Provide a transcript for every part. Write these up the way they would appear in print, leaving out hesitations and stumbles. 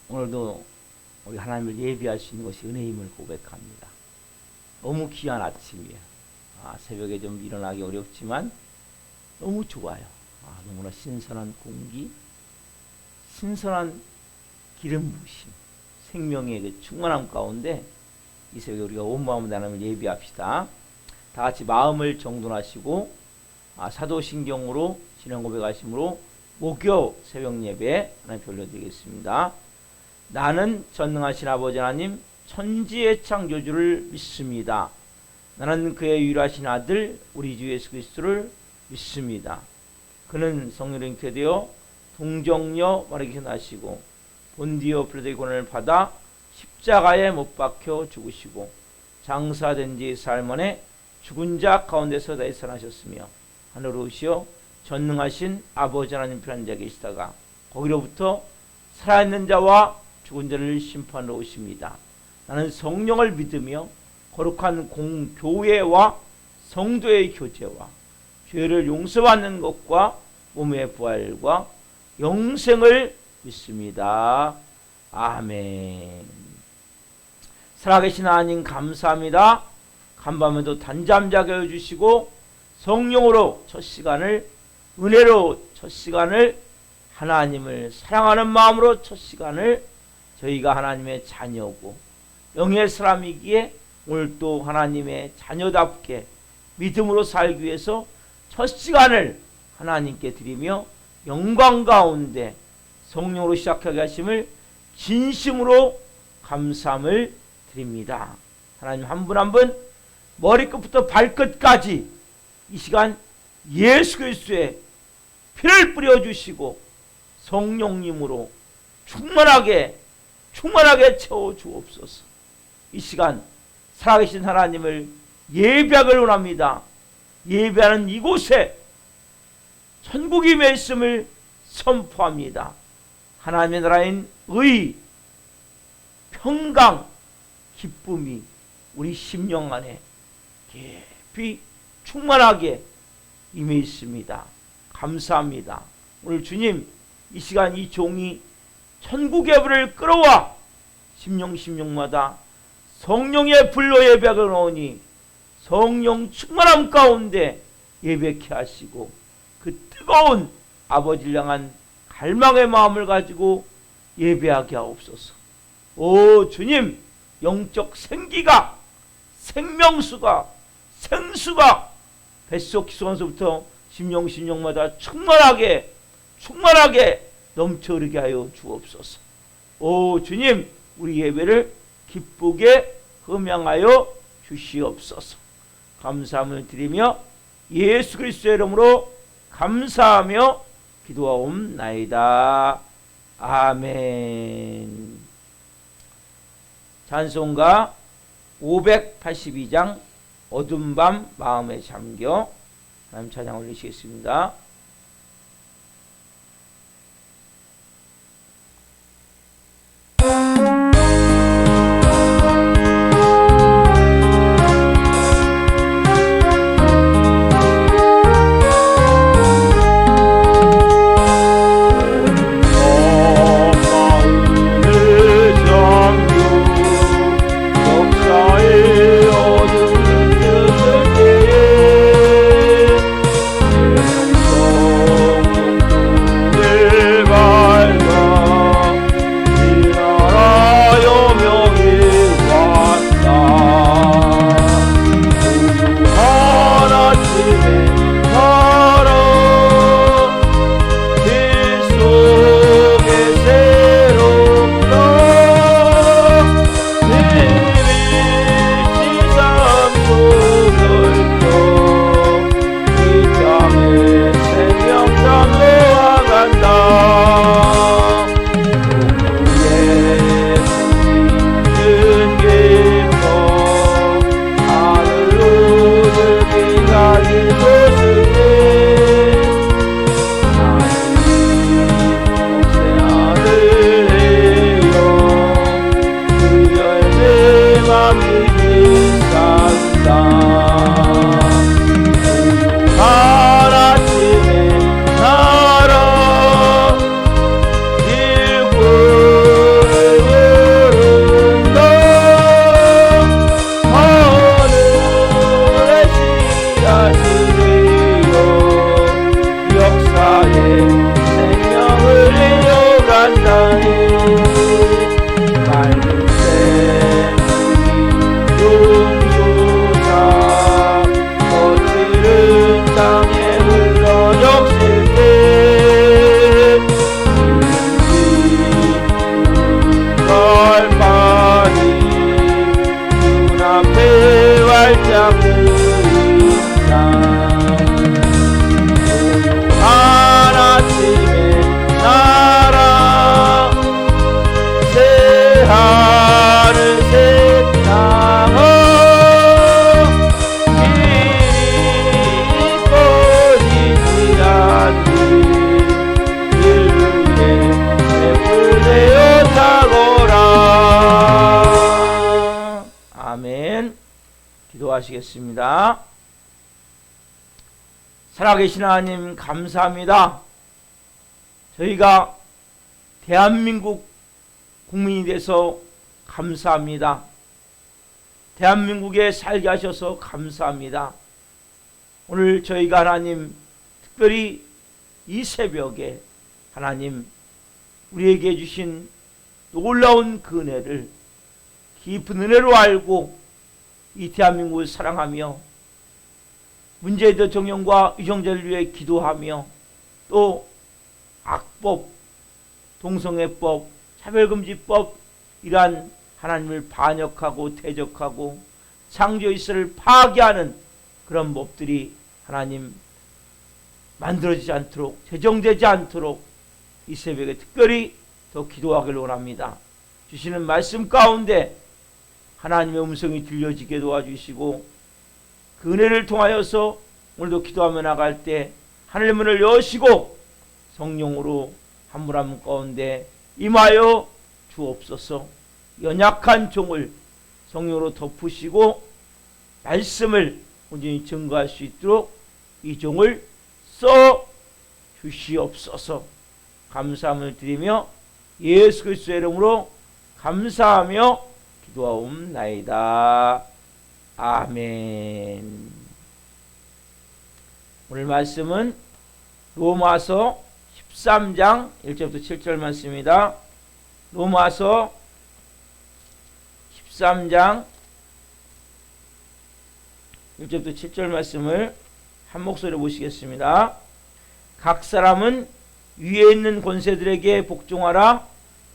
오늘도 우리 하나님을 예비할 수 있는 것이 은혜임을 고백합니다. 너무 귀한 아침이에요. 새벽에 좀 일어나기 어렵지만 너무 좋아요. 너무나 신선한 공기, 신선한 기름 부으심, 생명의 그 충만함 가운데 이 새벽에 우리가 온 마음으로 하나님을 예비합시다. 다 같이 마음을 정돈하시고 사도신경으로 신앙 고백하심으로 목요 새벽 예배 하나님 올려드리겠습니다. 나는 전능하신 아버지 하나님 천지의 창조주를 믿습니다. 나는 그의 유일하신 아들 우리 주 예수 그리스도를 믿습니다. 그는 성령으로 잉태되어 동정녀 마리아에게 나시고 본디오 빌라도의 고난을 받아 십자가에 못 박혀 죽으시고 장사된 지 사흘 만에 죽은 자 가운데서 다시 살아나셨으며 하늘로 오시어 전능하신 아버지 하나님 편한 자에 계시다가 거기로부터 살아있는 자와 죽은 자를 심판하러 오십니다. 나는 성령을 믿으며 거룩한 공교회와 성도의 교제와 죄를 용서받는 것과 몸의 부활과 영생을 믿습니다. 아멘. 살아계신 하나님 감사합니다. 간밤에도 단잠 자게 해주시고 성령으로 첫 시간을, 은혜로 첫 시간을, 하나님을 사랑하는 마음으로 첫 시간을, 저희가 하나님의 자녀고 영의 사람이기에 오늘 또 하나님의 자녀답게 믿음으로 살기 위해서 첫 시간을 하나님께 드리며 영광 가운데 성령으로 시작하게 하심을 진심으로 감사함을 드립니다. 하나님 한 분 한 분 머리끝부터 발끝까지 이 시간 예수 그리스도의 피를 뿌려주시고 성령님으로 충만하게 채워주옵소서. 이 시간 살아계신 하나님을 예배하기를 원합니다. 예배하는 이곳에 천국이 임했음을 선포합니다. 하나님의 나라인 의, 평강, 기쁨이 우리 심령 안에 깊이 충만하게 임해 있습니다. 감사합니다. 오늘 주님 이 시간 이 종이 천국의 불을 끌어와 심령마다 성령의 불로 예배하기를 원하오니 성령 충만함 가운데 예배케 하시고 그 뜨거운 아버지를 향한 갈망의 마음을 가지고 예배하게 하옵소서. 오 주님, 영적 생기가, 생명수가, 생수가 뱃속 기소원서부터 심령마다 충만하게 넘쳐 흐르게 하여 주옵소서. 오 주님, 우리 예배를 기쁘게 흠양하여 주시옵소서. 감사함을 드리며 예수 그리스도의 이름으로 감사하며 기도하옵나이다. 아멘. 찬송가 582장 어두운 밤 마음에 잠겨 하나님 찬양 올리시겠습니다. 오 기도하시겠습니다. 살아계신 하나님 감사합니다. 저희가 대한민국 국민이 돼서 감사합니다. 대한민국에 살게 하셔서 감사합니다. 오늘 저희가 하나님 특별히 이 새벽에 하나님 우리에게 주신 놀라운 그 은혜를 깊은 은혜로 알고 이 대한민국을 사랑하며 문재인 대통령과 유정자를 위해 기도하며 또 악법, 동성애법, 차별금지법 이러한 하나님을 반역하고 대적하고 창조 이스라엘을 파괴하는 그런 법들이 하나님 만들어지지 않도록 제정되지 않도록 이 새벽에 특별히 더 기도하기를 원합니다. 주시는 말씀 가운데 하나님의 음성이 들려지게 도와주시고 그 은혜를 통하여서 오늘도 기도하며 나갈 때 하늘 문을 여시고 성령으로 한 분 한 분 가운데 임하여 주옵소서. 연약한 종을 성령으로 덮으시고 말씀을 온전히 증거할 수 있도록 이 종을 써 주시옵소서. 감사함을 드리며 예수 그리스도의 이름으로 감사하며 기도하옵나이다. 아멘. 오늘 말씀은 로마서 13장 1절부터 7절 말씀입니다. 로마서 13장 1절부터 7절 말씀을 한 목소리로 보시겠습니다. 각 사람은 위에 있는 권세들에게 복종하라.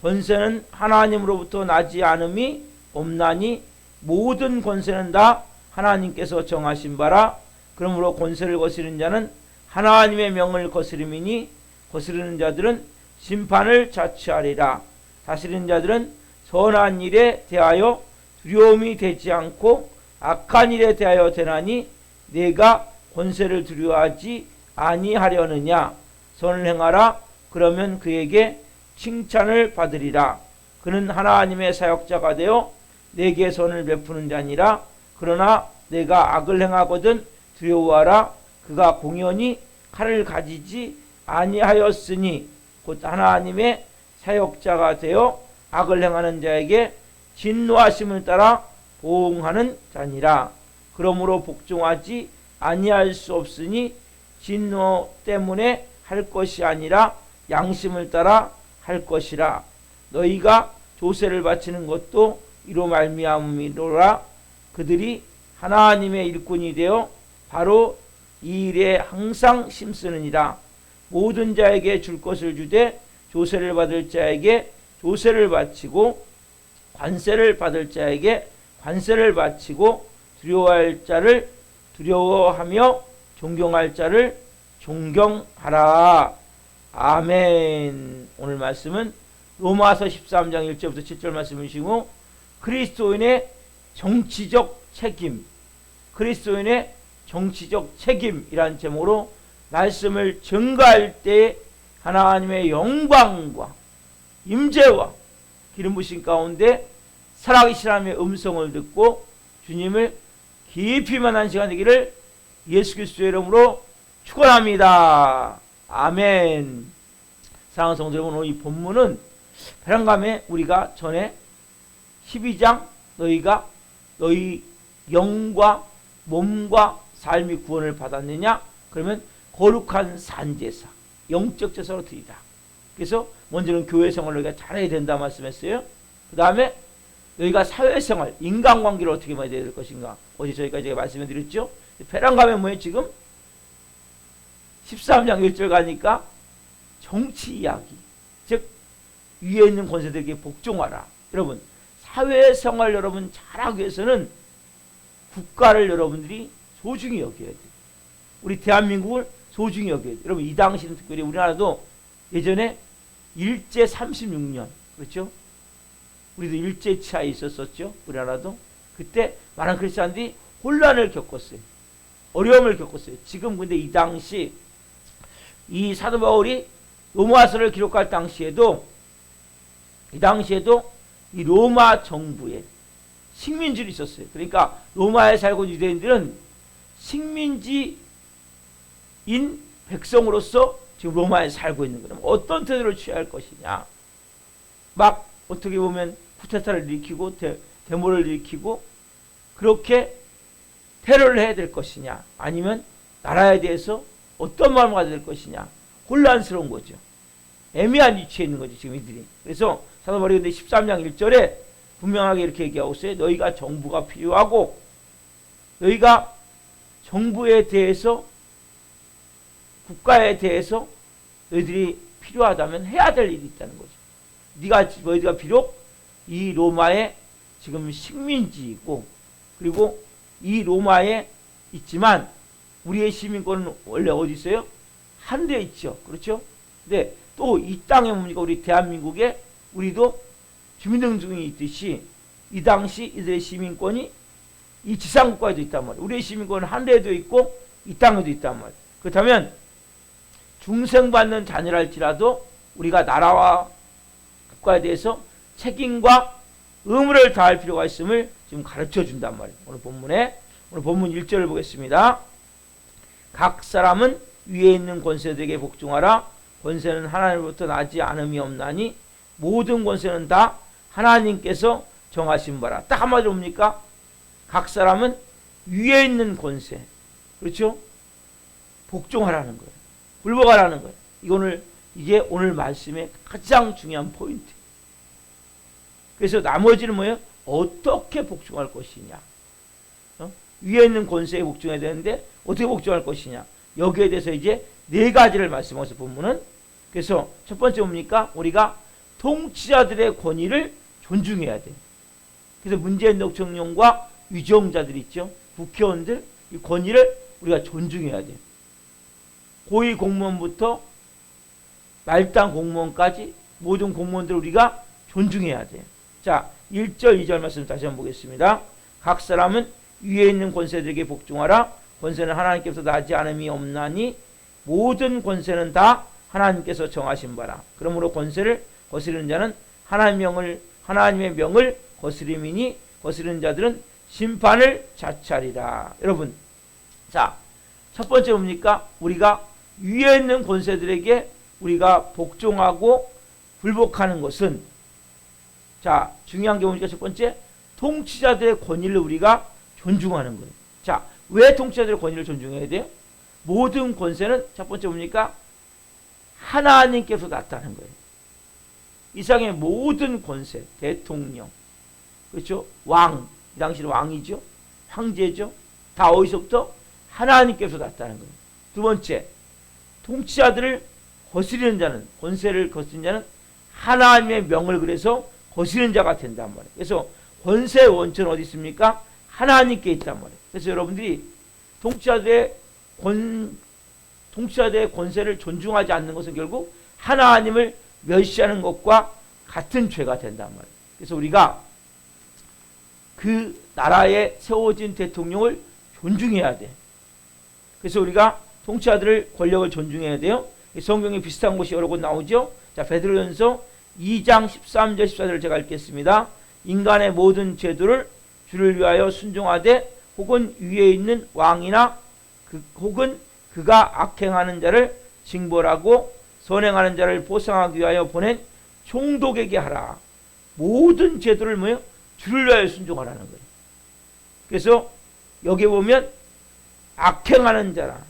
권세는 하나님으로부터 나지 않음이 없나니 모든 권세는 다 하나님께서 정하신 바라. 그러므로 권세를 거스르는 자는 하나님의 명을 거스름이니 거스르는 자들은 심판을 자취하리라. 다스리는 자들은 선한 일에 대하여 두려움이 되지 않고 악한 일에 대하여 되나니 내가 권세를 두려워하지 아니하려느냐. 선을 행하라. 그러면 그에게 칭찬을 받으리라. 그는 하나님의 사역자가 되어 내게 선을 베푸는 자니라. 그러나 내가 악을 행하거든 두려워하라. 그가 공연히 칼을 가지지 아니하였으니 곧 하나님의 사역자가 되어 악을 행하는 자에게 진노하심을 따라 보응하는 자니라. 그러므로 복종하지 아니할 수 없으니 진노 때문에 할 것이 아니라 양심을 따라 할 것이라. 너희가 조세를 바치는 것도 이로 말미암음이로라. 그들이 하나님의 일꾼이 되어 바로 이 일에 항상 힘쓰느니라. 모든 자에게 줄 것을 주되 조세를 받을 자에게 조세를 바치고 관세를 받을 자에게 관세를 바치고 두려워할 자를 두려워하며 존경할 자를 존경하라. 아멘. 오늘 말씀은 로마서 13장 1절부터 7절 말씀이시고 그리스도인의 정치적 책임, 그리스도인의 정치적 책임이란 제목으로 말씀을 증거할 때 하나님의 영광과 임재와 기름 부으신 가운데 살아계신 하나님의 음성을 듣고 주님을 깊이 만난 시간 되기를 예수 그리스도의 이름으로 축원합니다. 아멘. 사랑하는 성도 여러분, 오늘 이 본문은 베란감에 우리가 전에 12장 너희가 너희 영과 몸과 삶이 구원을 받았느냐? 그러면 거룩한 산제사, 영적 제사로 드리라. 그래서 먼저는 교회생활을 너희가 잘해야 된다 말씀했어요. 그 다음에 너희가 사회생활, 인간관계를 어떻게 해야 될 것인가. 어제 저희가 제가 말씀해 드렸죠. 베란감에 뭐예요? 지금 13장 1절 가니까 정치 이야기, 즉 위에 있는 권세들에게 복종하라. 여러분, 사회생활 여러분 잘하기 위해서는 국가를 여러분들이 소중히 여겨야 돼요. 우리 대한민국을 소중히 여겨야 돼요. 여러분, 이 당시는 특별히 우리나라도 예전에 일제 36년, 그렇죠? 우리도 일제 치하에 있었었죠. 우리나라도. 그때 많은 크리스찬들이 혼란을 겪었어요. 어려움을 겪었어요. 지금 근데 이 당시 이 사도 바울이 로마서를 기록할 당시에도 이 로마 정부의 식민지로 있었어요. 그러니까 로마에 살고 있는 유대인들은 식민지인 백성으로서 지금 로마에 살고 있는 거예요. 어떤 태도를 취할 것이냐. 막 어떻게 보면 쿠데타를 일으키고 데모를 일으키고 그렇게 테러를 해야 될 것이냐, 아니면 나라에 대해서 어떤 마음을 가져야 될 것이냐, 혼란스러운 거죠. 애매한 위치에 있는 거죠, 지금 이들이. 그래서 사도 바울이 13장 1절에 분명하게 이렇게 얘기하고 있어요. 너희가 정부가 필요하고, 너희가 정부에 대해서, 국가에 대해서 너희들이 필요하다면 해야 될 일이 있다는 거죠. 너희가 비록 이 로마의 지금 식민지이고, 그리고 이 로마에 있지만 우리의 시민권은 원래 어디 있어요? 하늘에 있죠. 그렇죠? 근데 또 이 땅에 뭡니까? 우리 대한민국에 우리도 주민등록증이 있듯이 이 당시 이들의 시민권이 이 지상국가에도 있단 말이에요. 우리의 시민권은 하늘에도 있고 이 땅에도 있단 말이에요. 그렇다면 중생받는 자녀랄지라도 우리가 나라와 국가에 대해서 책임과 의무를 다할 필요가 있음을 지금 가르쳐 준단 말이에요. 오늘 본문 1절을 보겠습니다. 각 사람은 위에 있는 권세들에게 복종하라. 권세는 하나님으로부터 나지 않음이 없나니 모든 권세는 다 하나님께서 정하신 바라. 딱 한마디로 뭡니까? 각 사람은 위에 있는 권세, 그렇죠? 복종하라는 거예요. 굴복하라는 거예요. 이게 오늘 말씀의 가장 중요한 포인트. 그래서 나머지는 뭐예요? 어떻게 복종할 것이냐. 위에 있는 권세에 복종해야 되는데 어떻게 복종할 것이냐. 여기에 대해서 이제 네 가지를 말씀하셔서 본문은. 그래서 첫 번째 뭡니까? 우리가 통치자들의 권위를 존중해야 돼요. 그래서 문재인 대통령과 위정자들 있죠. 국회의원들, 이 권위를 우리가 존중해야 돼요. 고위 공무원부터 말단 공무원까지 모든 공무원들을 우리가 존중해야 돼요. 자, 1절, 2절 말씀 다시 한번 보겠습니다. 각 사람은 위에 있는 권세들에게 복종하라. 권세는 하나님께서 나지 않음이 없나니 모든 권세는 다 하나님께서 정하신 바라. 그러므로 권세를 거스르는 자는 하나님의 명을 거스림이니 거스르는 자들은 심판을 자찰이라. 여러분, 자, 첫 번째 뭡니까? 우리가 위에 있는 권세들에게 우리가 복종하고 굴복하는 것은, 자, 중요한 게 뭡니까? 첫 번째, 통치자들의 권위를 우리가 존중하는 거예요. 자, 왜 통치자들의 권위를 존중해야 돼요? 모든 권세는 첫 번째 뭡니까? 하나님께서 났다는 거예요. 이 세상의 모든 권세, 대통령, 그렇죠? 왕, 이 당시는 왕이죠. 황제죠. 다 어디서부터? 하나님께서 났다는 거예요. 두 번째, 통치자들을 거스리는 자는, 권세를 거스리는 자는 하나님의 명을 그래서 거스리는 자가 된단 말이에요. 그래서 권세의 원천은 어디 있습니까? 하나님께 있단 말이에요. 그래서 여러분들이 통치자들의 권세를 존중하지 않는 것은 결국 하나님을 멸시하는 것과 같은 죄가 된단 말이에요. 그래서 우리가 그 나라에 세워진 대통령을 존중해야 돼. 그래서 우리가 통치자들의 권력을 존중해야 돼요. 성경에 비슷한 곳이 여러 곳 나오죠. 자, 베드로전서 2장 13절 14절을 제가 읽겠습니다. 인간의 모든 제도를 주를 위하여 순종하되 혹은 위에 있는 왕이나 혹은 그가 악행하는 자를 징벌하고 선행하는 자를 보상하기 위하여 보낸 총독에게 하라. 모든 제도를 뭐예요? 주를 위하여 순종하라는 거예요. 그래서 여기 보면 악행하는 자라,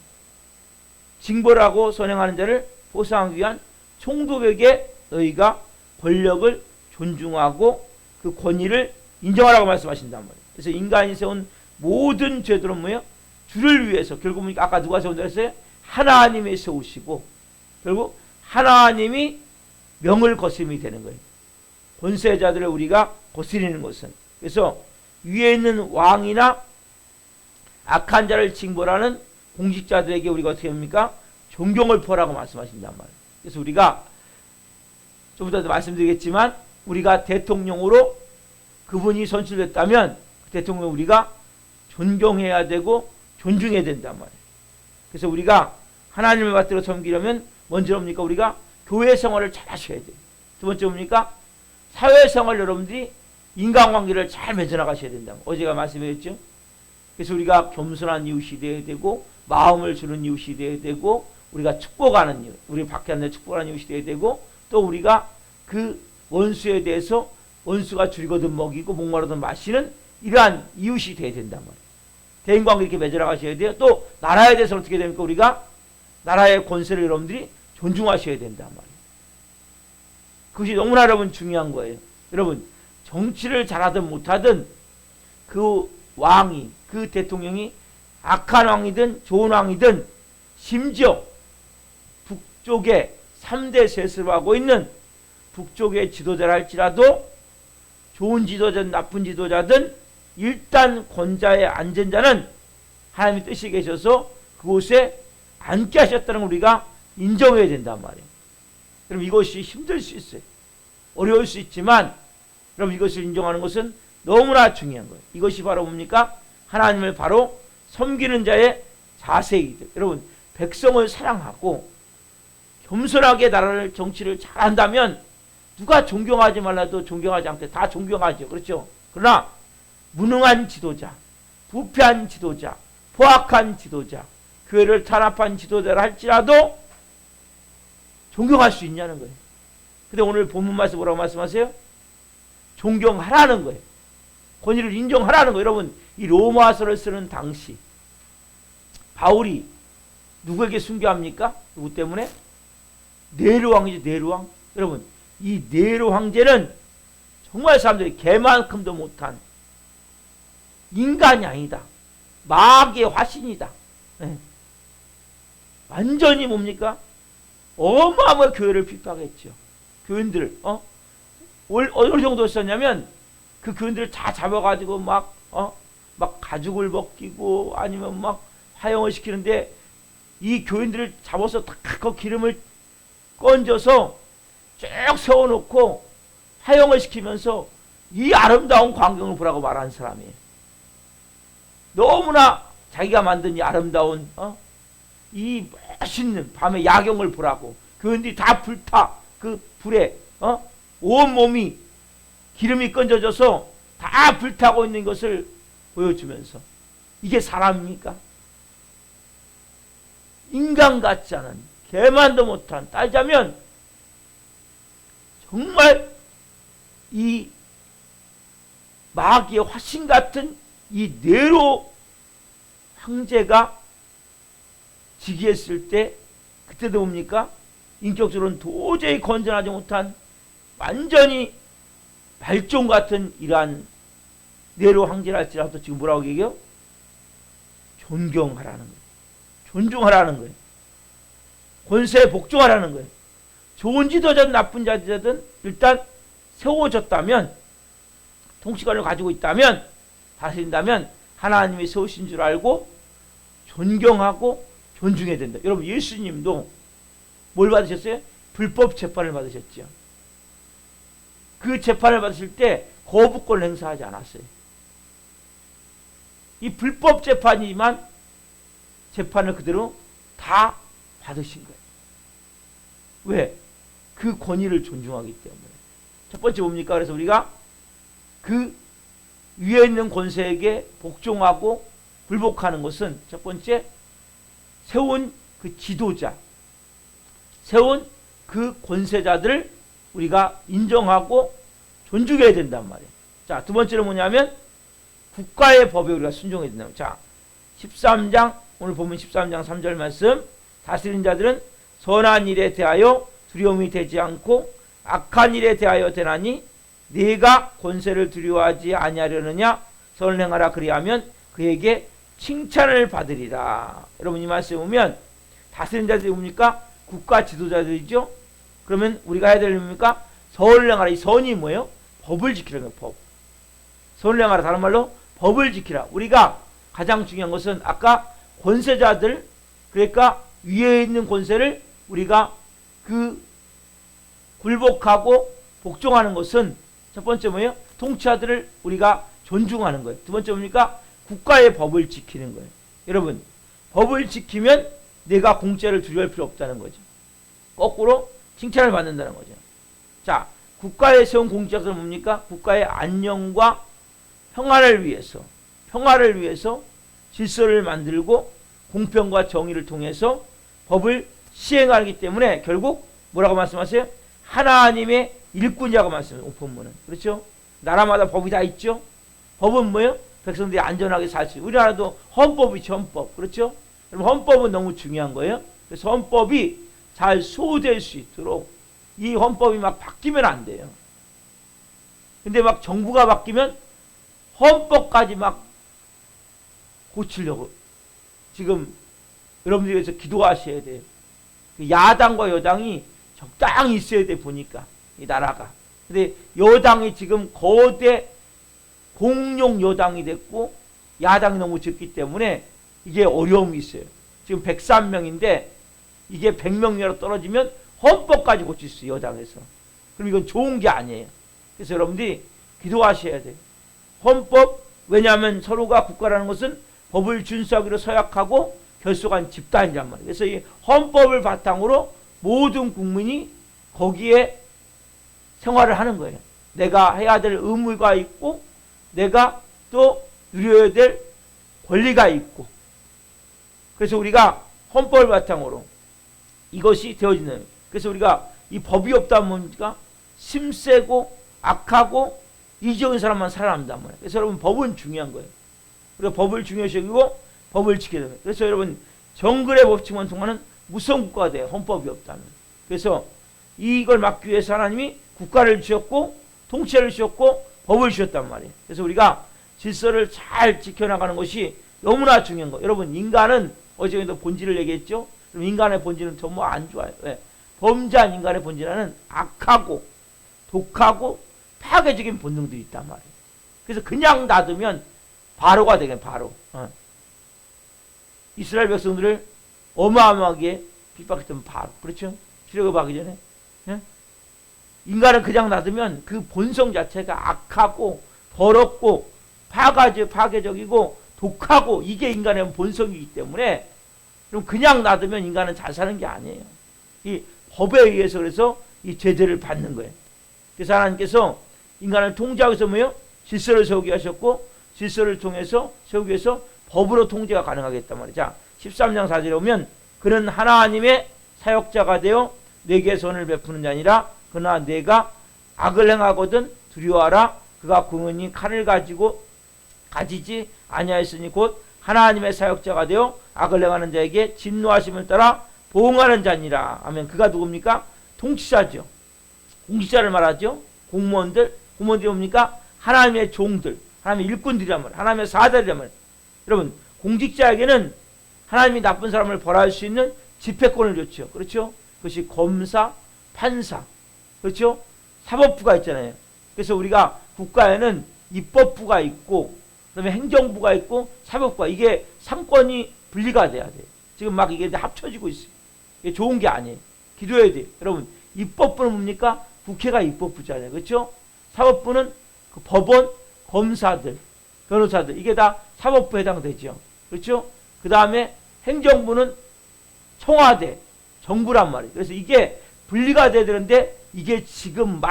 징벌하고 선행하는 자를 보상하기 위한 총독에게 너희가 권력을 존중하고 그 권위를 인정하라고 말씀하신단 말이에요. 그래서 인간이 세운 모든 제도는 뭐예요? 주를 위해서. 결국 보니까 아까 누가 세운다 했어요? 하나님이 세우시고 결국 하나님이 명을 거스림이 되는 거예요. 권세자들을 우리가 거스리는 것은. 그래서 위에 있는 왕이나 악한 자를 징벌하는 공직자들에게 우리가 어떻게 합니까? 존경을 표하라고 말씀하신단 말이에요. 그래서 우리가 좀 이따 말씀드리겠지만 우리가 대통령으로 그분이 선출됐다면 그 대통령을 우리가 존경해야 되고 존중해야 된단 말이에요. 그래서 우리가 하나님을 받들어 섬기려면 먼저 뭡니까? 우리가 교회 생활을 잘 하셔야 돼요. 두 번째 뭡니까? 사회 생활 여러분들이 인간관계를 잘 맺어나가셔야 된다. 어제가 말씀드렸죠. 그래서 우리가 겸손한 이웃이 되어야 되고, 마음을 주는 이웃이 되어야 되고, 우리가 축복하는 이웃, 우리 밖에 앉아 축복하는 이웃이 되어야 되고, 또 우리가 그 원수에 대해서 원수가 줄이거든 먹이고 목마르든 마시는 이러한 이웃이 되어야 된단 말이에요. 대인관계 이렇게 맺어나가셔야 돼요. 또 나라에 대해서 어떻게 됩니까? 우리가 나라의 권세를 여러분들이 존중하셔야 된단 말이에요. 그것이 너무나 여러분 중요한 거예요. 여러분 정치를 잘하든 못하든 그 왕이, 그 대통령이 악한 왕이든 좋은 왕이든, 심지어 북쪽에 3대 세습을 하고 있는 북쪽의 지도자를 할지라도 좋은 지도자든 나쁜 지도자든 일단 권자에 앉은 자는 하나님의 뜻이 계셔서 그곳에 앉게 하셨다는 걸 우리가 인정해야 된단 말이에요. 그럼 이것이 힘들 수 있어요. 어려울 수 있지만 여러분 이것을 인정하는 것은 너무나 중요한 거예요. 이것이 바로 뭡니까? 하나님을 바로 섬기는 자의 자세이죠. 여러분 백성을 사랑하고 겸손하게 나라를 정치를 잘한다면 누가 존경하지 말라도 존경하지 않게 다 존경하죠. 그렇죠? 그러나 무능한 지도자, 부패한 지도자, 포악한 지도자, 교회를 탄압한 지도자를 할지라도 존경할 수 있냐는 거예요. 근데 오늘 본문 말씀 뭐라고 말씀하세요? 존경하라는 거예요. 권위를 인정하라는 거예요. 여러분 이 로마서를 쓰는 당시 바울이 누구에게 순교합니까? 누구 때문에? 네로 왕이죠. 네로 왕. 여러분 이 네로 황제는 정말 사람들이 개만큼도 못한 인간이 아니다. 마귀의 화신이다. 네. 완전히 뭡니까? 어마어마하게 교회를 핍박했죠. 교인들 어느 정도 썼냐면 그 교인들을 다 잡아가지고 막 가죽을 벗기고 아니면 막 화형을 시키는데 이 교인들을 잡아서 그 기름을 건져서 쭉 세워놓고 화형을 시키면서 이 아름다운 광경을 보라고 말하는 사람이에요. 너무나 자기가 만든 이 아름다운 이 멋있는 밤에 야경을 보라고 교인들이 다 불타 그 불에 온 몸이 기름이 건져져서 다 불타고 있는 것을 보여주면서 이게 사람입니까? 인간 같지 않은 개만도 못한 따지자면 정말 이 마귀의 화신 같은 이 네로 황제가 즉위했을 때 그때도 뭡니까? 인격적으로는 도저히 건전하지 못한 완전히 발종 같은 이러한 네로 황제를 할지라도 지금 뭐라고 얘기해요? 존경하라는 거예요. 존중하라는 거예요. 권세에 복종하라는 거예요. 좋은 지도자든 나쁜 지도자든 일단 세워졌다면, 통치관을 가지고 있다면, 다스린다면 하나님이 세우신 줄 알고 존경하고 존중해야 된다. 여러분 예수님도 뭘 받으셨어요? 불법 재판을 받으셨죠. 그 재판을 받으실 때 거부권을 행사하지 않았어요. 이 불법 재판이지만 재판을 그대로 다 받으신 거예요. 왜? 그 권위를 존중하기 때문에. 첫 번째 뭡니까? 그래서 우리가 그 위에 있는 권세에게 복종하고 굴복하는 것은 첫 번째 세운 그 지도자, 세운 그 권세자들을 우리가 인정하고 존중해야 된단 말이에요. 자, 두 번째는 뭐냐면 국가의 법에 우리가 순종해야 된다. 자, 13장 오늘 보면 13장 3절 말씀, 다스리는 자들은 선한 일에 대하여 두려움이 되지 않고 악한 일에 대하여 되나니 네가 권세를 두려워하지 아니하려느냐? 선을 행하라. 그리하면 그에게 칭찬을 받으리라. 여러분 이 말씀에 보면 다스리는 자들이 뭡니까? 국가 지도자들이죠. 그러면 우리가 해야 될 뭡니까? 선을 행하라. 이 선이 뭐예요? 법을 지키라는 거예요. 법. 선을 행하라. 다른 말로 법을 지키라. 우리가 가장 중요한 것은 아까 권세자들, 그러니까 위에 있는 권세를 우리가 그 굴복하고 복종하는 것은 첫 번째 뭐예요? 통치자들을 우리가 존중하는 거예요. 두 번째 뭡니까? 국가의 법을 지키는 거예요. 여러분, 법을 지키면 내가 공짜를 두려워할 필요 없다는 거죠. 거꾸로 칭찬을 받는다는 거죠. 자, 국가에 세운 공직자들은 뭡니까? 국가의 안녕과 평화를 위해서 질서를 만들고 공평과 정의를 통해서 법을 시행하기 때문에 결국 뭐라고 말씀하세요? 하나님의 일꾼이라고 말씀해요. 본문은. 그렇죠? 나라마다 법이 다 있죠? 법은 뭐예요? 백성들이 안전하게 살 수 있어요. 우리나라도 헌법이죠, 헌법. 그렇죠? 그럼 헌법은 너무 중요한 거예요. 그래서 헌법이 잘 소화될 수 있도록 이 헌법이 막 바뀌면 안 돼요. 근데 막 정부가 바뀌면 헌법까지 막 고치려고 지금 여러분들께서 기도하셔야 돼요. 야당과 여당이 적당히 있어야 돼 보니까 이 나라가. 근데 여당이 지금 거대 공룡 여당이 됐고 야당이 너무 적기 때문에 이게 어려움이 있어요. 지금 103명인데 이게 100명이라도 떨어지면 헌법까지 고칠 수 있어요. 여당에서. 그럼 이건 좋은 게 아니에요. 그래서 여러분들이 기도하셔야 돼요. 헌법, 왜냐하면 서로가 국가라는 것은 법을 준수하기로 서약하고 결속한 집단이란 말이에요. 그래서 이 헌법을 바탕으로 모든 국민이 거기에 생활을 하는 거예요. 내가 해야 될 의무가 있고 내가 또 누려야 될 권리가 있고, 그래서 우리가 헌법을 바탕으로 이것이 되어지는 거예요. 그래서 우리가 이 법이 없다면 뭡니까? 심세고 악하고 이적인 사람만 살아남단 말이에요. 그래서 여러분 법은 중요한 거예요. 우리가 법을 중요시 여기고 법을 지켜야 돼요. 그래서 여러분 정글의 법칙만 통하는 무서운 국가가 돼요. 헌법이 없다면. 그래서 이걸 막기 위해서 하나님이 국가를 주셨고 통치를 주셨고 법을 주셨단 말이에요. 그래서 우리가 질서를 잘 지켜나가는 것이 너무나 중요한 거예요. 여러분 인간은 어제도 본질을 얘기했죠. 그럼 인간의 본질은 전부 안 좋아요. 왜? 범죄한 인간의 본질에는 악하고 독하고 파괴적인 본능들이 있단 말이에요. 그래서 그냥 놔두면 바로가 되겠네. 바로. 이스라엘 백성들을 어마어마하게 핍박했던 바로. 그렇죠? 출애굽하기 전에. 예? 인간을 그냥 놔두면 그 본성 자체가 악하고 더럽고 파괴적이고 독하고 이게 인간의 본성이기 때문에 그럼 그냥 놔두면 인간은 잘 사는 게 아니에요. 이 법에 의해서 그래서 이 제재를 받는 거예요. 그래서 하나님께서 인간을 통제하기 위해서 뭐예요? 질서를 세우게 하셨고 질서를 통해서 세우기 위해서 법으로 통제가 가능하겠단 말이죠. 자, 13장 4절에 보면 그는 하나님의 사역자가 되어 내게 선을 베푸는 자니라. 그러나 내가 악을 행하거든 두려워하라. 그가 공연히 칼을 가지지 아니하였으니 곧 하나님의 사역자가 되어 악을 행하는 자에게 진노하심을 따라 보응하는 자니라. 하면 그가 누굽니까? 통치자죠. 공직자를 말하죠. 공무원들이 뭡니까? 하나님의 종들, 하나님의 일꾼들이란 말이에요. 하나님의 사자들이란 말이에요. 여러분 공직자에게는 하나님이 나쁜 사람을 벌할 수 있는 집회권을 줬죠. 그렇죠? 그것이 검사, 판사, 그렇죠? 사법부가 있잖아요. 그래서 우리가 국가에는 입법부가 있고 그다음에 행정부가 있고 사법부가, 이게 상권이 분리가 돼야 돼요. 지금 막 이게 합쳐지고 있어요. 이게 좋은 게 아니에요. 기도해야 돼요. 여러분 입법부는 뭡니까? 국회가 입법부잖아요. 그렇죠? 사법부는 그 법원, 검사들, 변호사들, 이게 다 사법부에 해당되죠. 그렇죠? 그 다음에 행정부는 청와대, 정부란 말이에요. 그래서 이게 분리가 돼야 되는데 이게 지금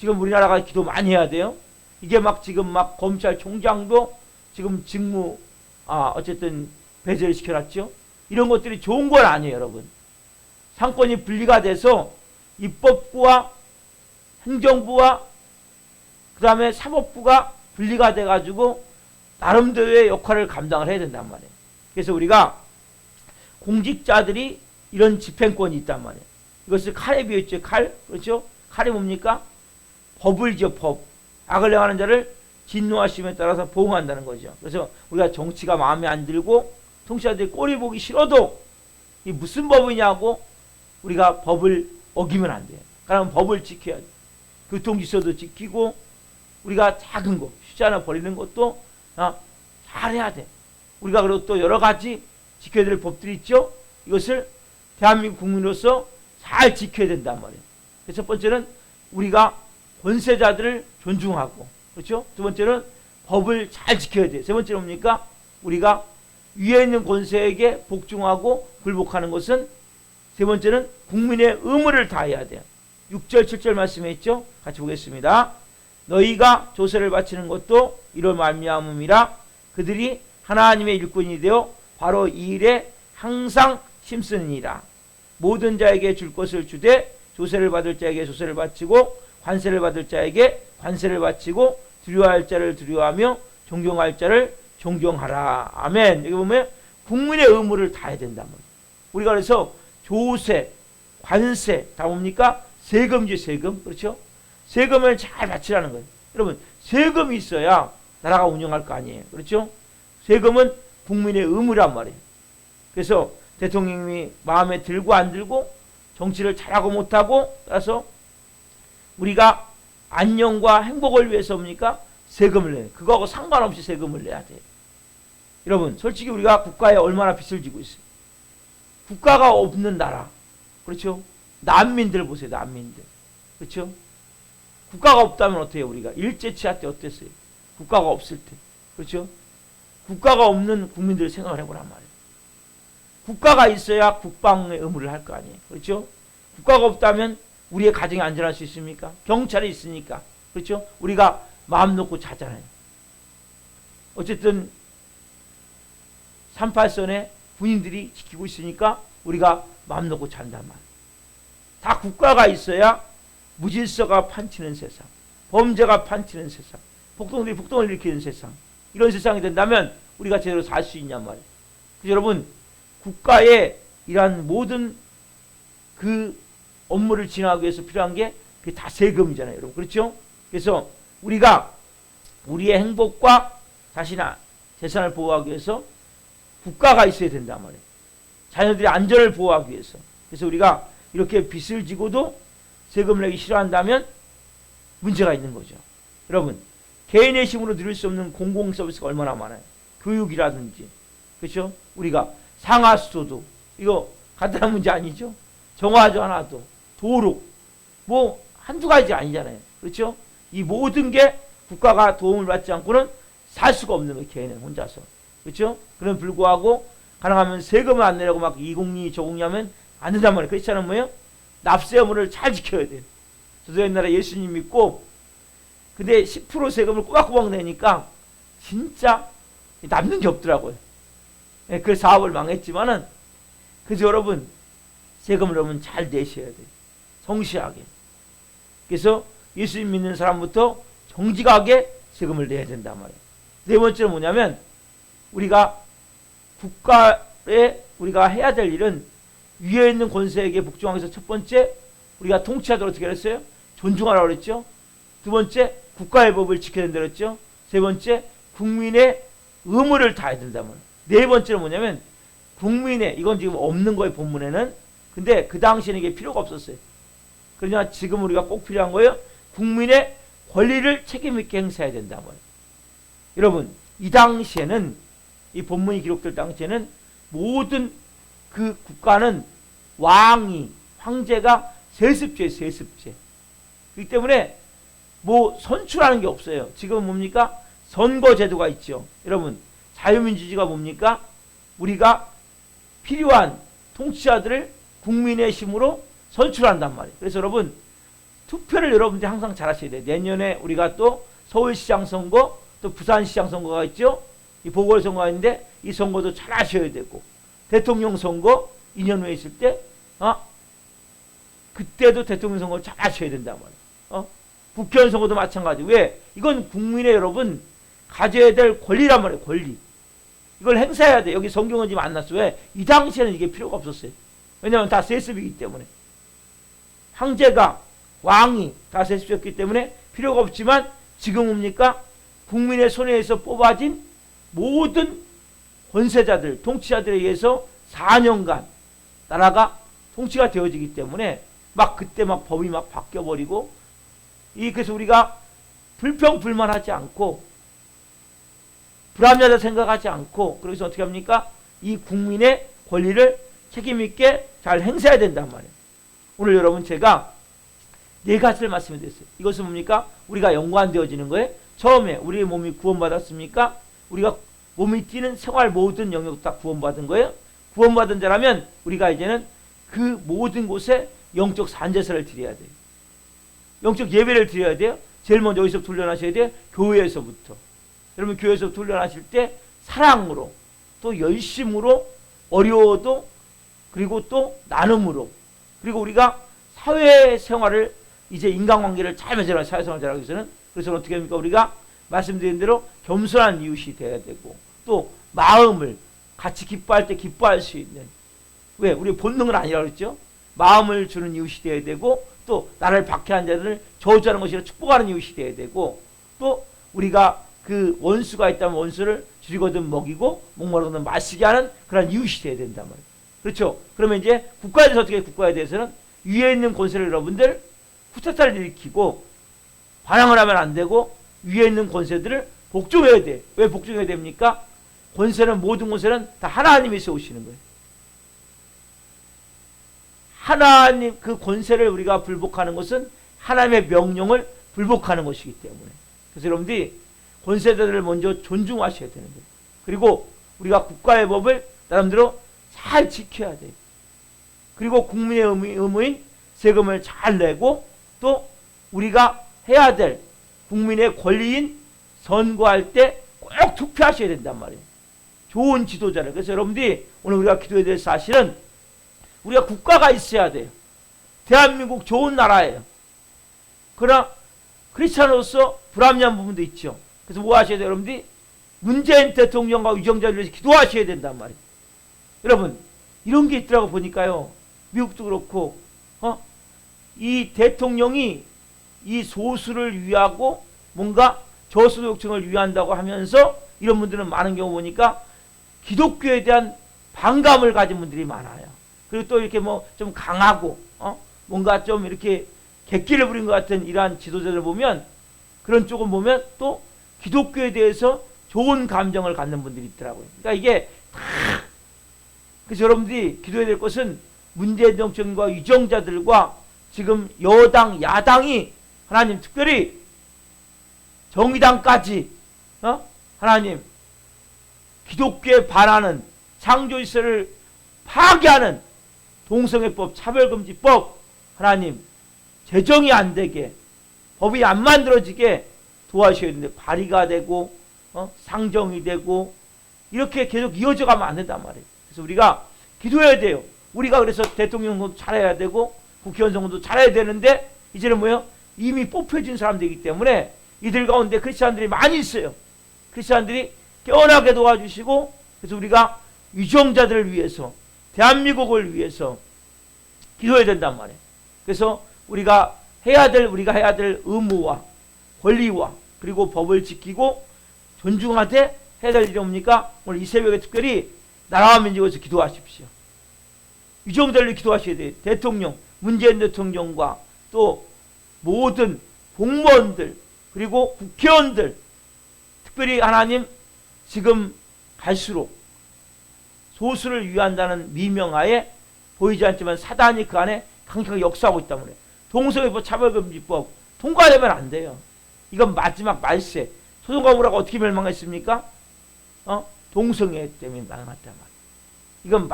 우리나라가 기도 많이 해야 돼요. 이게 지금 검찰총장도 지금 직무 어쨌든 배제를 시켜놨죠. 이런 것들이 좋은 건 아니에요, 여러분. 상권이 분리가 돼서 입법부와 행정부와 그 다음에 사법부가 분리가 돼가지고 나름대로의 역할을 감당을 해야 된단 말이에요. 그래서 우리가 공직자들이 이런 집행권이 있단 말이에요. 이것을 칼에 비유했죠. 칼. 그렇죠? 칼이 뭡니까? 법을죠. 법. 악을 행하는 자를 진노하심에 따라서 보응한다는 거죠. 그래서 우리가 정치가 마음에 안 들고 통치자들이 꼴이 보기 싫어도 이 무슨 법이냐고 우리가 법을 어기면 안 돼요. 그러면 법을 지켜야 돼요. 교통질서도 지키고 우리가 작은 거, 휴지 하나 버리는 것도 잘해야 돼. 우리가 그리고 또 여러 가지 지켜야 될 법들이 있죠. 이것을 대한민국 국민으로서 잘 지켜야 된단 말이에요. 첫 번째는 우리가 권세자들을 존중하고, 그렇죠? 두 번째는 법을 잘 지켜야 돼요. 세 번째는 뭡니까? 우리가 위에 있는 권세에게 복종하고 굴복하는 것은 세 번째는 국민의 의무를 다해야 돼요. 6절 7절 말씀에 있죠. 같이 보겠습니다. 너희가 조세를 바치는 것도 이로 말미암음이라. 그들이 하나님의 일꾼이 되어 바로 이 일에 항상 힘쓰니라. 모든 자에게 줄 것을 주되 조세를 받을 자에게 조세를 바치고 관세를 받을 자에게 관세를 바치고 두려워할 자를 두려워하며 존경할 자를 존경하라. 아멘. 여기 보면 국민의 의무를 다해야 된단 말이에요. 우리가 그래서 조세, 관세 다 뭡니까? 세금이죠. 세금. 그렇죠? 세금을 잘 바치라는 거예요. 여러분 세금이 있어야 나라가 운영할 거 아니에요. 그렇죠? 세금은 국민의 의무란 말이에요. 그래서 대통령이 마음에 들고 안 들고 정치를 잘하고 못하고 따라서 우리가 안녕과 행복을 위해서 뭡니까? 세금을 내요. 그거하고 상관없이 세금을 내야 돼요. 여러분 솔직히 우리가 국가에 얼마나 빚을 지고 있어요. 국가가 없는 나라. 그렇죠? 난민들 보세요. 난민들. 그렇죠? 국가가 없다면 어때요? 우리가 일제치하 때 어땠어요? 국가가 없을 때. 그렇죠? 국가가 없는 국민들을 생각을 해보란 말이에요. 국가가 있어야 국방의 의무를 할 거 아니에요. 그렇죠? 국가가 없다면 우리의 가정이 안전할 수 있습니까? 경찰이 있으니까. 그렇죠? 우리가 마음 놓고 자잖아요. 어쨌든 38선에 군인들이 지키고 있으니까 우리가 마음 놓고 잔단 말이에요. 다 국가가 있어야 무질서가 판치는 세상, 범죄가 판치는 세상, 폭동들이 폭동을 일으키는 세상, 이런 세상이 된다면 우리가 제대로 살 수 있냔 말이에요. 그래서 여러분 국가의 이러한 모든 그 업무를 진행하기 위해서 필요한 게 그게 다 세금이잖아요. 여러분 그렇죠? 그래서 우리가 우리의 행복과 자신의 재산을 보호하기 위해서 국가가 있어야 된단 말이에요. 자녀들의 안전을 보호하기 위해서. 그래서 우리가 이렇게 빚을 지고도 세금을 내기 싫어한다면 문제가 있는 거죠. 여러분 개인의 힘으로 누릴 수 없는 공공 서비스가 얼마나 많아요. 교육이라든지 그렇죠? 우리가 상하수도 이거 간단한 문제 아니죠? 정화조 하나도 도로 뭐 한두 가지 아니잖아요. 그렇죠? 이 모든 게 국가가 도움을 받지 않고는 살 수가 없는 거예요. 개인은 혼자서. 그렇죠? 그럼 불구하고 가능하면 세금을 안 내려고 막 이공리 저공리 하면 안 된단 말이에요. 그렇지 않으면 뭐예요? 납세 의무를 잘 지켜야 돼요. 저도 옛날에 예수님 믿고 근데 10% 세금을 꼬박꼬박 내니까 진짜 남는 게 없더라고요. 그 사업을 망했지만은 그래서 여러분 세금을 여러분 잘 내셔야 돼요. 성실하게. 그래서 예수님 믿는 사람부터 정직하게 세금을 내야 된단 말이에요. 네 번째는 뭐냐면 우리가 국가에 우리가 해야 될 일은 위에 있는 권세에게 복종하기 위해서 첫 번째 우리가 통치하도록 어떻게 했어요? 존중하라고 그랬죠. 두 번째 국가의 법을 지켜야 된다고 그랬죠. 세 번째 국민의 의무를 다해야 된단 말이에요. 네 번째는 뭐냐면 국민의 이건 지금 없는 거예요. 본문에는. 근데 그 당시에는 이게 필요가 없었어요. 그러나 지금 우리가 꼭 필요한 거예요. 국민의 권리를 책임있게 행사해야 된단 말이에요. 여러분 이 당시에는 이 본문이 기록될 당시에는 모든 그 국가는 왕이 황제가 세습제 세습제. 그렇기 때문에 뭐 선출하는 게 없어요. 지금 뭡니까? 선거제도가 있죠. 여러분 자유민주주의가 뭡니까? 우리가 필요한 통치자들을 국민의 힘으로 선출한단 말이에요. 그래서 여러분 투표를 여러분들이 항상 잘 하셔야 돼요. 내년에 우리가 또 서울시장 선거 또 부산시장 선거가 있죠. 이 보궐선거가 있는데 이 선거도 잘 하셔야 되고 대통령 선거 2년 후에 있을 때 그때도 대통령 선거를 잘 하셔야 된단 말이에요. 국회의원 선거도 마찬가지. 왜? 이건 국민의 여러분 가져야 될 권리란 말이에요. 권리. 이걸 행사해야 돼. 여기 성경은 지금 안 났어. 왜? 이 당시에는 이게 필요가 없었어요. 왜냐하면 다 세습이기 때문에. 황제가 왕이 다 세습이었기 때문에 필요가 없지만 지금 뭡니까? 국민의 손에서 뽑아진 모든 권세자들, 통치자들에 의해서 4년간 나라가 통치가 되어지기 때문에 막 그때 막 법이 막 바뀌어버리고 그래서 우리가 불평불만하지 않고 불합리하다 생각하지 않고 그래서 어떻게 합니까? 이 국민의 권리를 책임있게 잘 행사해야 된단 말이에요. 오늘 여러분 제가 네 가지를 말씀드렸어요. 이것은 뭡니까? 우리가 연관되어지는 거예요. 처음에 우리의 몸이 구원받았습니까? 우리가 몸이 뛰는 생활 모든 영역 다 구원받은 거예요. 구원받은 자라면 우리가 이제는 그 모든 곳에 영적 산제사를 드려야 돼요. 영적 예배를 드려야 돼요. 제일 먼저 어디서부터 훈련하셔야 돼요? 교회에서부터. 여러분 교회에서부터 훈련하실 때 사랑으로 또 열심으로 어려워도 그리고 또 나눔으로 그리고 우리가 사회생활을 이제 인간관계를 잘 맺어라 사회생활을 잘하기 위해서는 그래서 어떻게 합니까? 우리가 말씀드린 대로 겸손한 이웃이 돼야 되고 또 마음을 같이 기뻐할 때 기뻐할 수 있는 왜? 우리 본능은 아니라고 그랬죠? 마음을 주는 이웃이 돼야 되고 또 나를 박해한 자들을 저주하는 것이라 축복하는 이웃이 돼야 되고 또 우리가 그 원수가 있다면 원수를 줄이거든 먹이고 목마르거든 마시게 하는 그런 이웃이 돼야 된단 말이에요. 그렇죠? 그러면 이제 국가에 대해서 어떻게 국가에 대해서는 위에 있는 권세를 여러분들 후타타를 일으키고 반항을 하면 안 되고 위에 있는 권세들을 복종해야 돼. 왜 복종해야 됩니까? 권세는 모든 권세는 다 하나님에서 오시는 거예요. 하나님 그 권세를 우리가 불복하는 것은 하나님의 명령을 불복하는 것이기 때문에 그래서 여러분들이 권세자들을 먼저 존중하셔야 되는 거예요. 그리고 우리가 국가의 법을 나름대로 잘 지켜야 돼요. 그리고 국민의 의무인 세금을 잘 내고 또 우리가 해야 될 국민의 권리인 선거할 때 꼭 투표하셔야 된단 말이에요. 좋은 지도자를. 그래서 여러분들이 오늘 우리가 기도해야 될 사실은 우리가 국가가 있어야 돼요. 대한민국 좋은 나라예요. 그러나 크리스찬으로서 불합리한 부분도 있죠. 그래서 뭐 하셔야 돼요? 여러분들이 문재인 대통령과 위정자를 위해서 기도하셔야 된단 말이에요. 여러분 이런 게 있더라고 보니까요. 미국도 그렇고 이 대통령이 이 소수를 위하고 뭔가 저소득층을 위한다고 하면서 이런 분들은 많은 경우 보니까 기독교에 대한 반감을 가진 분들이 많아요. 그리고 또 이렇게 뭐 좀 강하고 뭔가 좀 이렇게 객기를 부린 것 같은 이러한 지도자들 보면 그런 쪽을 보면 또 기독교에 대해서 좋은 감정을 갖는 분들이 있더라고요. 그러니까 이게 다 그래서 여러분들이 기도해야 될 것은 문재인 정권과 위정자들과 지금 여당 야당이 하나님 특별히 정의당까지 하나님 기독교에 반하는 창조질서를 파괴하는 동성애법 차별금지법 하나님 제정이 안 되게 법이 안 만들어지게 도와주셔야 되는데 발의가 되고 상정이 되고 이렇게 계속 이어져 가면 안 된단 말이에요. 그래서 우리가 기도해야 돼요. 우리가 그래서 대통령 선거도 잘해야 되고 국회의원 선거도 잘해야 되는데 이제는 뭐예요? 이미 뽑혀진 사람들이기 때문에 이들 가운데 크리스찬들이 많이 있어요. 크리스찬들이 깨어나게 도와주시고 그래서 우리가 위정자들을 위해서 대한민국을 위해서 기도해야 된단 말이에요. 그래서 우리가 해야 될 의무와 권리와 그리고 법을 지키고 존중하되 해야 될 일이 뭡니까? 오늘 이 새벽에 특별히 나라와 민족을 위해서 기도하십시오. 위정자를 위해 기도하셔야 돼요. 대통령, 문재인 대통령과 또 모든 공무원들 그리고 국회의원들 특별히 하나님 지금 갈수록 소수를 위한다는 미명하에 보이지 않지만 사단이 그 안에 강력하게 역사하고 있단 말이에요. 동성애법 차별금지법 통과되면 안 돼요. 이건 마지막 말세. 소돔과 어떻게 멸망했습니까? 동성애 때문에 멸망했단 말이에요. 이건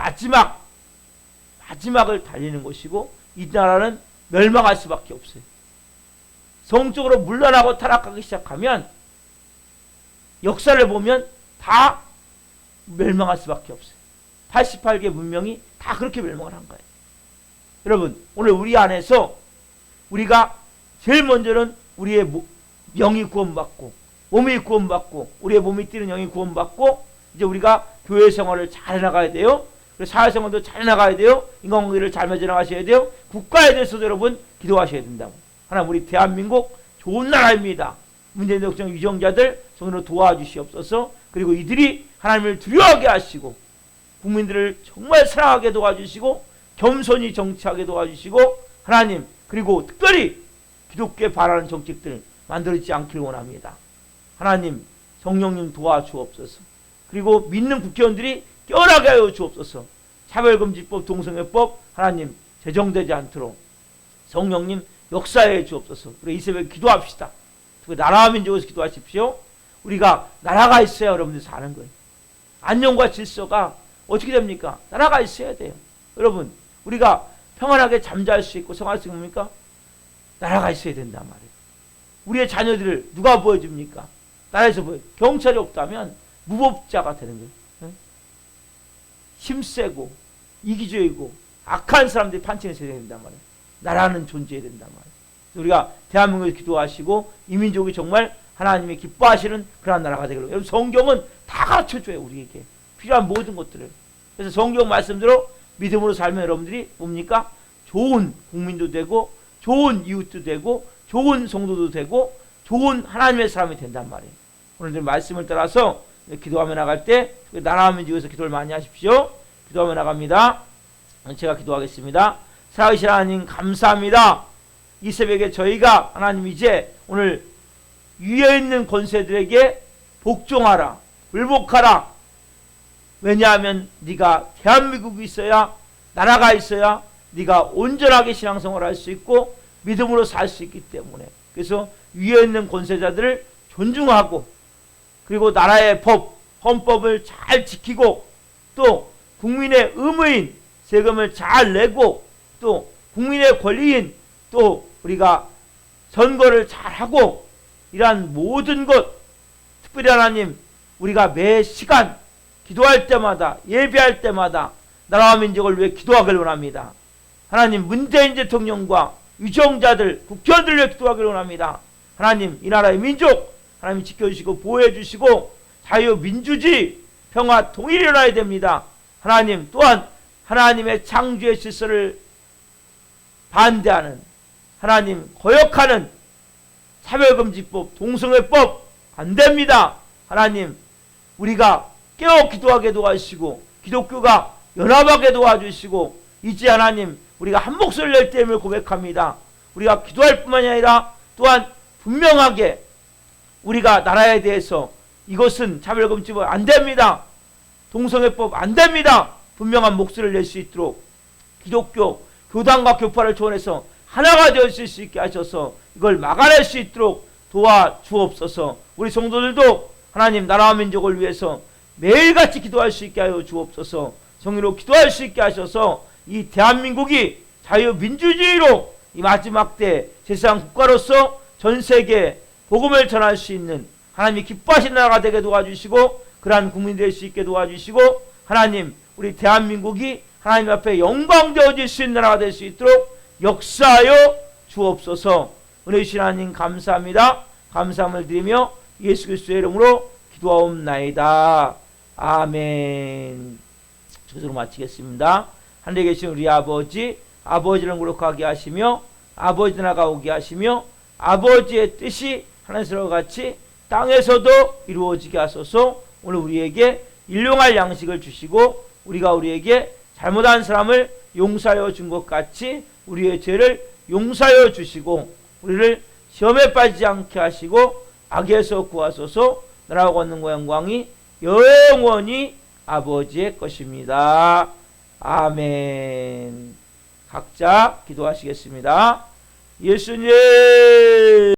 마지막을 달리는 것이고 이 나라는 멸망할 수밖에 없어요. 성적으로 물러나고 타락하기 시작하면 역사를 보면 다 멸망할 수밖에 없어요. 88개 문명이 다 그렇게 멸망을 한 거예요. 여러분 오늘 우리 안에서 우리가 제일 먼저는 우리의 영이 구원받고 몸이 구원받고 우리의 몸이 뛰는 영이 구원받고 이제 우리가 교회 생활을 잘 해나가야 돼요. 그리고 사회생활도 잘 해나가야 돼요. 인간관계를 잘 맺어나가셔야 돼요. 국가에 대해서도 여러분 기도하셔야 된다고. 하나님 우리 대한민국 좋은 나라입니다. 문재인 대통령 위정자들 성으로 도와주시옵소서. 그리고 이들이 하나님을 두려워하게 하시고 국민들을 정말 사랑하게 도와주시고 겸손히 정치하게 도와주시고 하나님 그리고 특별히 기독교에 바라는 정책들 만들어지지 않기를 원합니다. 하나님 성령님 도와주옵소서. 그리고 믿는 국회의원들이 깨어나게 하여 주옵소서. 차별금지법 동성애법 하나님 제정되지 않도록 성령님 역사해 주옵소서. 그리고 이 새벽에 기도합시다. 나라와 민족에서 기도하십시오. 우리가 나라가 있어야 여러분들 사는 거예요. 안녕과 질서가 어떻게 됩니까? 나라가 있어야 돼요. 여러분 우리가 평안하게 잠잘 수 있고 생활할 수 있습니까? 나라가 있어야 된단 말이에요. 우리의 자녀들을 누가 보여줍니까? 나라에서 보여. 경찰이 없다면 무법자가 되는 거예요. 힘세고 이기적이고 악한 사람들이 판치는 세상이 된단 말이에요. 나라는 존재해야 된단 말이에요. 우리가 대한민국에 기도하시고 이 민족이 정말 하나님이 기뻐하시는 그런 나라가 되기를. 여러분 성경은 다 가르쳐줘요. 우리에게 필요한 모든 것들을. 그래서 성경 말씀대로 믿음으로 살면 여러분들이 뭡니까? 좋은 국민도 되고 좋은 이웃도 되고 좋은 성도도 되고 좋은 하나님의 사람이 된단 말이에요. 오늘 말씀을 따라서 기도하며 나갈 때 나라 민족에서 기도를 많이 하십시오. 기도하며 나갑니다. 제가 기도하겠습니다. 살아계신 하나님 감사합니다. 이 새벽에 저희가 하나님 이제 오늘 위에 있는 권세들에게 복종하라, 불복하라. 왜냐하면 네가 대한민국이 있어야, 나라가 있어야 네가 온전하게 신앙생활을 할 수 있고 믿음으로 살 수 있기 때문에, 그래서 위에 있는 권세자들을 존중하고 그리고 나라의 법, 헌법을 잘 지키고 또 국민의 의무인 세금을 잘 내고 또 국민의 권리인 또 우리가 선거를 잘하고 이러한 모든 것, 특별히 하나님 우리가 매 시간 기도할 때마다 예배할 때마다 나라와 민족을 위해 기도하기를 원합니다. 하나님 문재인 대통령과 유정자들, 국회의원들을 위해 기도하기를 원합니다. 하나님 이 나라의 민족 하나님 지켜주시고 보호해주시고 자유민주주의 평화 통일이 일어나야 됩니다. 하나님 또한 하나님의 창조의 질서를 반대하는, 하나님 거역하는 차별금지법, 동성애법 안 됩니다. 하나님 우리가 깨어 기도하게 도와주시고 기독교가 연합하게 도와주시고 이제 하나님 우리가 한 목소리를 낼 때임을 고백합니다. 우리가 기도할 뿐만이 아니라 또한 분명하게 우리가 나라에 대해서 이것은 차별금지법 안 됩니다. 동성애법 안 됩니다. 분명한 목소리를 낼 수 있도록 기독교 교단과 교파를 초월해서 하나가 되었을 수 있게 하셔서 이걸 막아낼 수 있도록 도와주옵소서. 우리 성도들도 하나님 나라와 민족을 위해서 매일같이 기도할 수 있게 하여 주옵소서. 정의로 기도할 수 있게 하셔서 이 대한민국이 자유민주주의로 이 마지막 때 세상 국가로서 전 세계에 복음을 전할 수 있는 하나님이 기뻐하신 나라가 되게 도와주시고 그러한 국민 될 수 있게 도와주시고 하나님 우리 대한민국이 하나님 앞에 영광 되어질 수 있는 나라가 될 수 있도록 역사하여 주옵소서. 은혜 주신 하나님 감사합니다. 감사함을 드리며 예수 그리스도의 이름으로 기도하옵나이다. 아멘. 저기서 마치겠습니다. 하늘에 계신 우리 아버지, 아버지를 거룩하게 하시며 아버지 나라가 오게 하시며 아버지의 뜻이 하늘에서 같이 땅에서도 이루어지게 하소서. 오늘 우리에게 일용할 양식을 주시고 우리가 우리에게 잘못한 사람을 용서하여 준 것 같이 우리의 죄를 용서하여 주시고 우리를 시험에 빠지지 않게 하시고 악에서 구하소서. 나라와 권능과 영광이 영원히 아버지의 것입니다. 아멘. 각자 기도하시겠습니다. 예수님